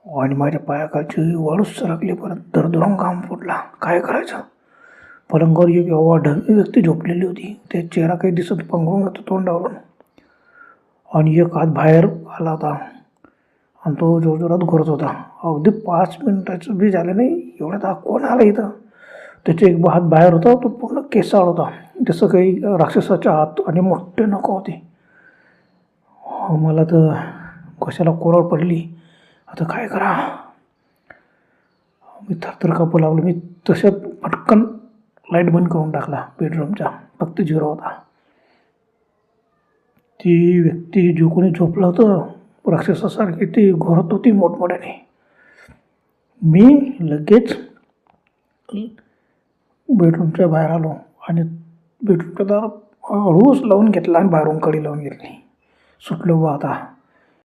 आणि माझ्या पायाखालची वाळूच सरकली. परत दरदरून घाम फुटला. काय करायचं? पलंगावर एक ढवी व्यक्ती झोपलेली होती. ते चेहरा काही दिसत पांघरून होता तोंडावरून. आणि एक हात बाहेर आला होता आणि तो जोरजोरात घोरत होता. अगदी 5 मिनिटाचं बी झालं नाही एवढ्यात हा कोण आला इथं. त्याचे एक हात बाहेर होता. तो पूर्ण केसाळ होता. जसं काही राक्षसाच्या हात आणि मोठे नखं होते. मला तर कशाला कोरड पडली. आता काय करा? मी थरथर कापू लागलो. मी तसं पटकन लाईट बंद करून टाकला बेडरूमचा. फक्त 0 होता. ती व्यक्ती जो कोणी झोपलं होतं राक्षसासारखी ती घोरत होती मोठमोठ्याने. मी लगेच बेडरूमच्या बाहेर आलो आणि बेडरूमचा दार हळूच लावून घेतला आणि बाहेरून कडी लावून घेतली. सुटलो बा आता.